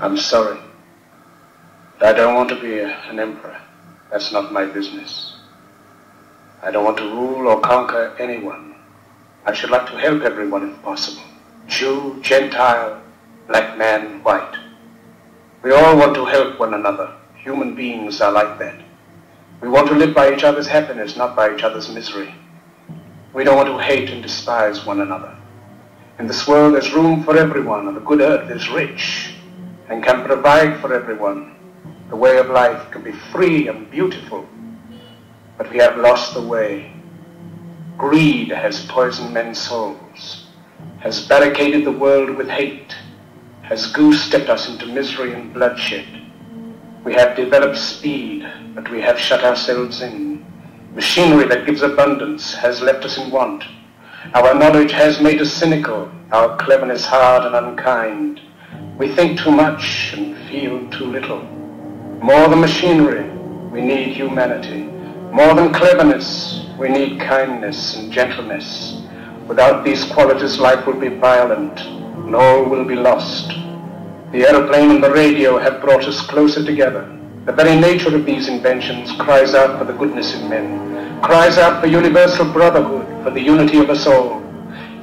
I'm sorry. I don't want to be an emperor. That's not my business. I don't want to rule or conquer anyone. I should like to help everyone if possible. Jew, Gentile, black man, white. We all want to help one another. Human beings are like that. We want to live by each other's happiness, not by each other's misery. We don't want to hate and despise one another. In this world there's room for everyone, and the good earth is rich and can provide for everyone. The way of life can be free and beautiful, but we have lost the way. Greed has poisoned men's souls, has barricaded the world with hate, has goose-stepped us into misery and bloodshed. We have developed speed, but we have shut ourselves in. Machinery that gives abundance has left us in want. Our knowledge has made us cynical, our cleverness hard and unkind. We think too much and feel too little. More than machinery, we need humanity. More than cleverness, we need kindness and gentleness. Without these qualities, life will be violent and all will be lost. The aeroplane and the radio have brought us closer together. The very nature of these inventions cries out for the goodness in men, cries out for universal brotherhood, for the unity of us all.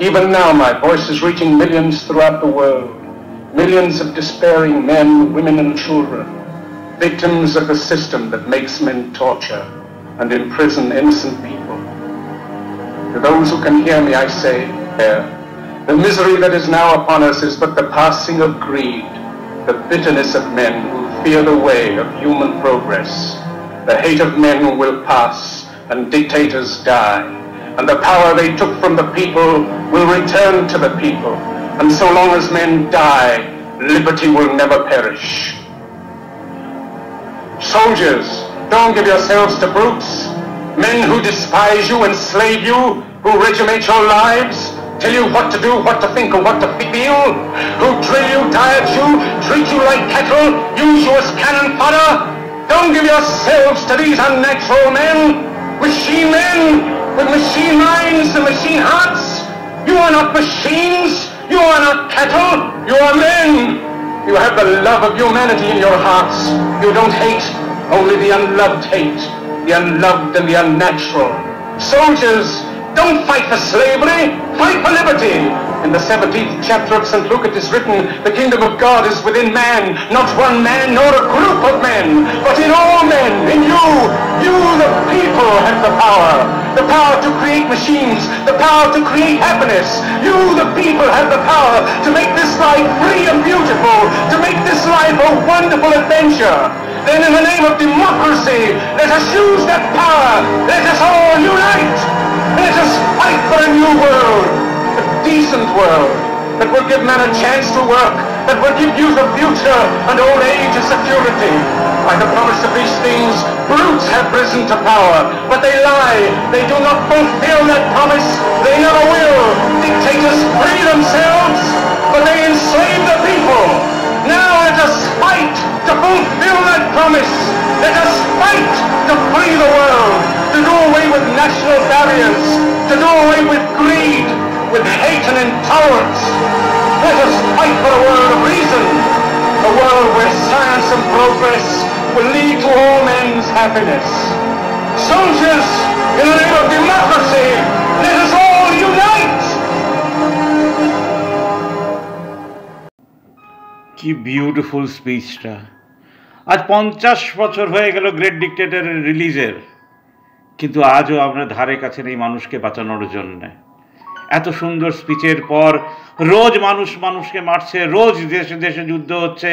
Even now my voice is reaching millions throughout the world, millions of despairing men, women and children, victims of the system that makes men torture and imprison innocent people. To those who can hear me, I say, the misery that is now upon us is but the passing of greed, the bitterness of men who fear the way of human progress. The hate of men will pass and dictators die, and the power they took from the people will return to the people, and so long as men die, liberty will never perish. Soldiers, don't give yourselves to brutes, men who despise you, enslave you, who regiment your lives, tell you what to do, what to think, and what to feel, who drill you, diet you, treat you like cattle, use you as cannon fodder. Don't give yourselves to these unnatural men, machine men, with machine minds and machine hearts. You are not machines, you are not cattle, you are men. You have the love of humanity in your hearts. You don't hate, only the unloved hate, the unloved and the unnatural. Soldiers, don't fight for slavery, fight for liberty. In the 17th chapter of St. Luke it is written, the kingdom of God is within man, not one man nor a group of men, but in all men, in you. You, the people, have the power to create machines, the power to create happiness. You, the people, have the power to make this life free and beautiful, to make this life a wonderful adventure. Then in the name of democracy, let us use that power. Let us all unite. Let us fight for a new world, a decent world, that will give men a chance to work, that will give youth a future and old age a security. By the promise of these things, brutes have risen to power, but they lie. They do not fulfill that promise. They never will. Dictators free themselves, but they enslave the people. Now let us fight to fulfill that promise. Let us fight to free the world, to do away with national barriers, to do away with greed, with hate and intolerance. Let us fight for a world of reason, a world where science and progress will lead to all men's happiness. Soldiers, in the name of democracy, let us all unite! কি beautiful স্পিচটা। আজ 50 বছর হয়ে গেল great ডিক্টেটরের রিলিজের, কিন্তু আজও আমরা ধারে কাছে নেই মানুষকে বাঁচানোর জন্য। এত সুন্দর স্পিচের পর রোজ মানুষ মানুষকে মারছে, রোজ দেশে দেশে যুদ্ধ হচ্ছে,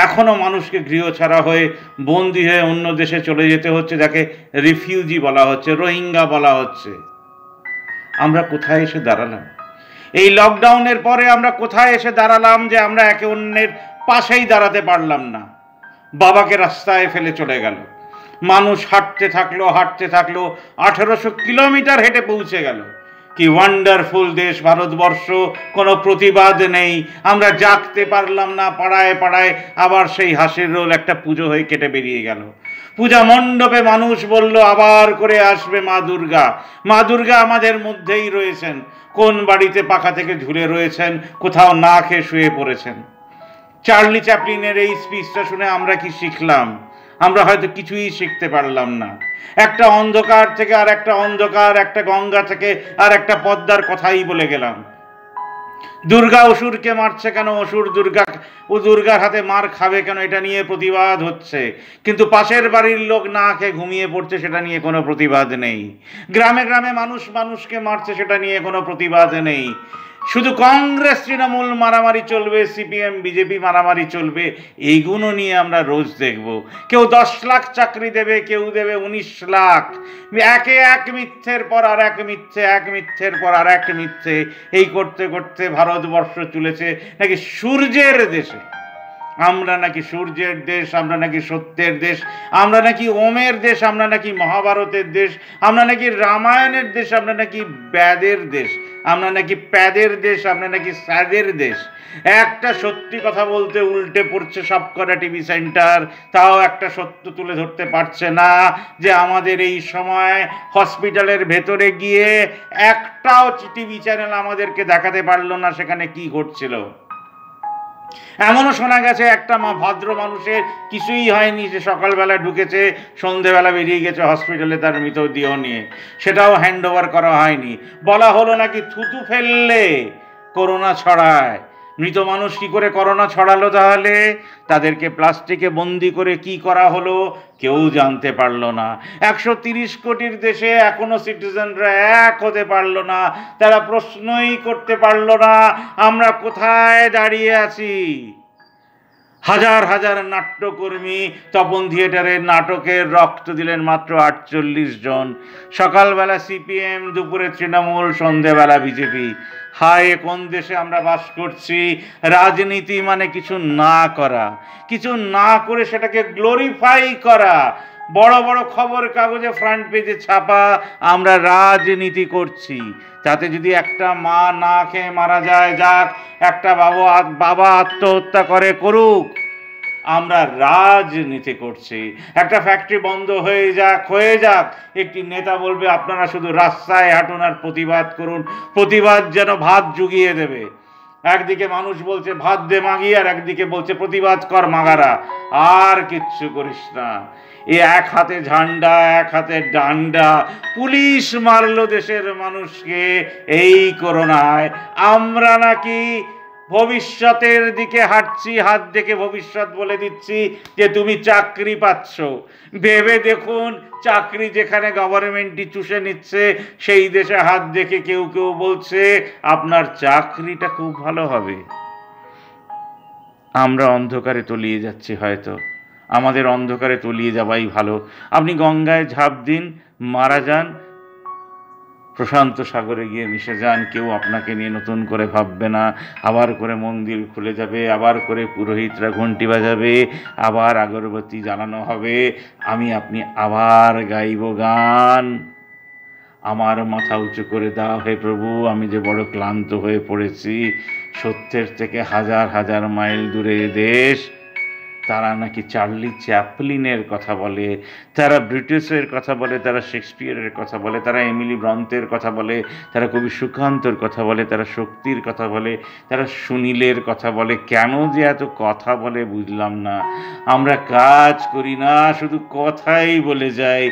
এখনও মানুষকে গৃহ ছাড়া হয়ে বন্দি হয়ে অন্য দেশে চলে যেতে হচ্ছে, যাকে রিফিউজি বলা হচ্ছে, রোহিঙ্গা বলা হচ্ছে। আমরা কোথায় এসে দাঁড়ালাম? এই লকডাউনের পরে আমরা কোথায় এসে দাঁড়ালাম যে আমরা একে অন্যের পাশেই দাঁড়াতে পারলাম না? বাবাকে রাস্তায় ফেলে চলে গেল, মানুষ হাঁটতে থাকলো 1800 কিলোমিটার হেঁটে পৌঁছে গেল। কি ওয়ান্ডারফুল দেশ ভারতবর্ষ, কোনো প্রতিবাদ নেই, আমরা জাগতে পারলাম না, পাড়ায় পাড়ায় আবার সেই হাসির রোল একটা পুজো হয়ে কেটে বেরিয়ে গেল। পূজা মণ্ডপে মানুষ বলল আবার করে আসবে মা দুর্গা। মা দুর্গা আমাদের মধ্যেই রয়েছেন, কোন বাড়িতে পাখা থেকে ঝুলে রয়েছেন, কোথাও না খেয়ে শুয়ে পড়েছেন। চার্লি চ্যাপলিনের এই স্পিচটা শুনে আমরা কি শিখলাম? আমরা হয়তো কিছুই শিখতে পারলাম না। একটা অন্ধকার থেকে আর একটা অন্ধকার, একটা গঙ্গা থেকে আর একটা পদ্মার কথাই বলে গেলাম। দুর্গা অসুরকে মারছে কেন, অসুর দুর্গার হাতে মার খাবে কেন, এটা নিয়ে প্রতিবাদ হচ্ছে, কিন্তু পাশের বাড়ির লোক না খেয়ে ঘুমিয়ে পড়ছে, সেটা নিয়ে কোনো প্রতিবাদ নেই। গ্রামে গ্রামে মানুষ মানুষকে মারছে, সেটা নিয়ে কোনো প্রতিবাদ নেই। শুধু কংগ্রেস তৃণমূল মারামারি চলবে, সিপিএম বিজেপি মারামারি চলবে, এইগুলো নিয়ে আমরা রোজ দেখব। কেউ 10 লাখ চাকরি দেবে, কেউ দেবে 19 লাখ। একে এক মিথ্যের পর আর এক মিথ্যে, এক মিথ্যের পর আর এক মিথ্যে, এই করতে করতে ভারতবর্ষ চলেছে নাকি সূর্যের দেশে। আমরা নাকি সূর্যের দেশ, আমরা নাকি সত্যের দেশ, আমরা নাকি ওমের দেশ, আমরা নাকি মহাভারতের দেশ, আমরা নাকি রামায়ণের দেশ, আমরা নাকি বেদের দেশ, আমরা নাকি প্যাদের দেশ, আমরা নাকি স্যাদের দেশ। একটা সত্যি কথা বলতে উল্টে পড়ছে সবকটা টিভি সেন্টার, তাও একটা সত্য তুলে ধরতে পারছে না যে আমাদের এই সময় হসপিটালের ভেতরে গিয়ে একটাও টিভি চ্যানেল আমাদেরকে দেখাতে পারলো না সেখানে কি ঘটছিল। এমনও শোনা গেছে একটা ভদ্র মানুষের কিছুই হয়নি, যে সকালবেলা ঢুকেছে, সন্ধেবেলা বেরিয়ে গেছে হসপিটালে তার মৃতদেহ নিয়ে, সেটাও হ্যান্ড ওভার করা হয়নি। বলা হলো নাকি থুতু ফেললে করোনা ছড়ায়। মৃত মানুষ কি করে করোনা ছড়ালো তাহলে? তাদেরকে প্লাস্টিকে বন্দি করে কি করা হলো কেউ জানতে পারলো না। 130 কোটির দেশে এখনো সিটিজেনরা এক হতে পারলো না, তারা প্রশ্নই করতে পারলো না আমরা কোথায় দাঁড়িয়ে আছি। হাজার হাজার নাট্যকর্মী তপন থিয়েটারের নাটকের রক্ত দিলেন মাত্র 48 জন। সকালবেলা সিপিএম, দুপুরে তৃণমূল, সন্ধেবেলা বিজেপি। হায়, কোন দেশে আমরা বাস করছি? রাজনীতি মানে কিছু না করা, কিছু না করে সেটাকে গ্লোরিফাই করা, বড় বড় খবর কাগজে ফ্রন্ট পেজে ছাপা আমরা রাজনীতি করছি। তাতে যদি একটা মা না খেয়ে মারা যায়, যাক, একটা বাবা আত্মহত্যা করে, করুক, আমরা রাজনীতি করছি। একটা ফ্যাক্টরি বন্ধ হয়ে যাক, একটি নেতা বলবে আপনারা শুধু রাস্তায় হাঁটুন আর প্রতিবাদ করুন, প্রতিবাদ যেন ভাত জুগিয়ে দেবে। একদিকে মানুষ বলছে ভাত দে মাগি, আর একদিকে বলছে প্রতিবাদ কর মাগারা, আর কিচ্ছু করিস না। এ এক হাতে ঝান্ডা, এক হাতে ডান্ডা। পুলিশ মারলো দেশের মানুষকে এই করোনায়। আমরা নাকি ভবিষ্যতের দিকে হাঁটছি, হাত দেখে ভবিষ্যৎ বলে দিচ্ছি যে তুমি চাকরি পাচ্ছ। ভেবে দেখুন, চাকরি যেখানে গভর্নমেন্টই চুষে নিচ্ছে, সেই দেশে হাত দেখে কেউ কেউ বলছে আপনার চাকরিটা খুব ভালো হবে। আমরা অন্ধকারে তলিয়ে যাচ্ছি, হয়তো আমাদের অন্ধকারে তলিয়ে যাওয়াই ভালো। আপনি গঙ্গায় ঝাঁপ দিন, মারা যান, প্রশান্ত সাগরে গিয়ে মিশে যান, কেউ আপনাকে নিয়ে নতুন করে ভাববে না। আবার করে মন্দির খুলে যাবে, আবার করে পুরোহিতরা ঘন্টি বাজাবে, আবার আগরবাতি জ্বালানো হবে, আপনি আবার গাইব গান, আমার মাথা উঁচু করে দাও হে প্রভু, আমি যে বড় ক্লান্ত হয়ে পড়েছি। সত্যের থেকে হাজার হাজার মাইল দূরে দেশ। তারা নাকি চার্লি চ্যাপলিনের কথা বলে, তারা ব্রিটিশের কথা বলে, তারা শেক্সপিয়ারের কথা বলে, তারা এমিলি ব্রন্তের কথা বলে, তারা কবি সুকান্তর কথা বলে, তারা শক্তির কথা বলে, তারা সুনীলের কথা বলে। কেন যে এত কথা বলে বুঝলাম না। আমরা কাজ করি না, শুধু কথাই বলে যাই।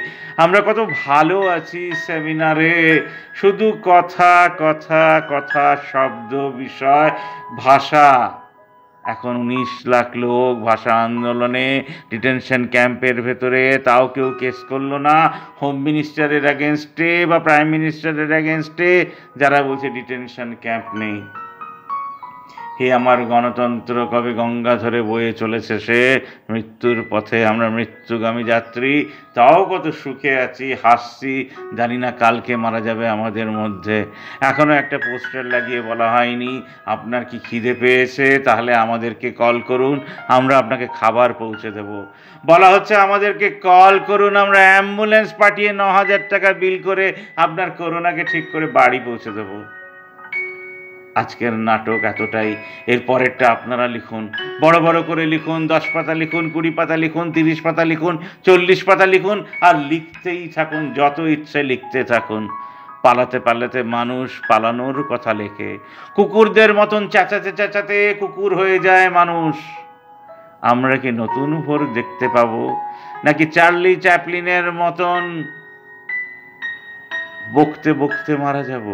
আমরা কত ভালো আছি সেমিনারে, শুধু কথা কথা কথা, শব্দ, বিষয়, ভাষা। এখন 19 লাখ লোক ভাষা আন্দোলনে ডিটেনশন ক্যাম্পের ভেতরে, তাও কেউ কেস করলো না হোম মিনিস্টারের অ্যাগেনস্টে বা প্রাইম মিনিস্টারের অ্যাগেনস্টে, যারা বলছে ডিটেনশন ক্যাম্প নেই। হে আমার গণতন্ত্র, কবে গঙ্গা ধরে বয়ে চলেছে সে মৃত্যুর পথে, আমরা মৃত্যুগামী যাত্রী, তাও কত সুখে আছি, হাসছি, জানি না কালকে মারা যাবে আমাদের মধ্যে। এখনও একটা পোস্টার লাগিয়ে বলা হয়নি আপনার কি খিদে পেয়েছে তাহলে আমাদেরকে কল করুন, আমরা আপনাকে খাবার পৌঁছে দেব। বলা হচ্ছে আমাদেরকে কল করুন, আমরা অ্যাম্বুলেন্স পাঠিয়ে 9,000 টাকা বিল করে আপনার করোনাকে ঠিক করে বাড়ি পৌঁছে দেব। আজকের নাটক এতটাই। এর পরেরটা আপনারা লিখুন, বড় বড় করে লিখুন, 10 পাতা লিখুন, 20 পাতা লিখুন, 30 পাতা লিখুন, 40 পাতা লিখুন, আর লিখতেই থাকুন, যত ইচ্ছে লিখতে থাকুন। পালাতে পালাতে মানুষ পালানোর কথা লেখে, কুকুরদের মতন চেঁচাতে চেঁচাতে কুকুর হয়ে যায় মানুষ। আমরা কি নতুন ভোর দেখতে পাবো, নাকি চার্লি চ্যাপলিনের মতন বকতে বকতে মারা যাব?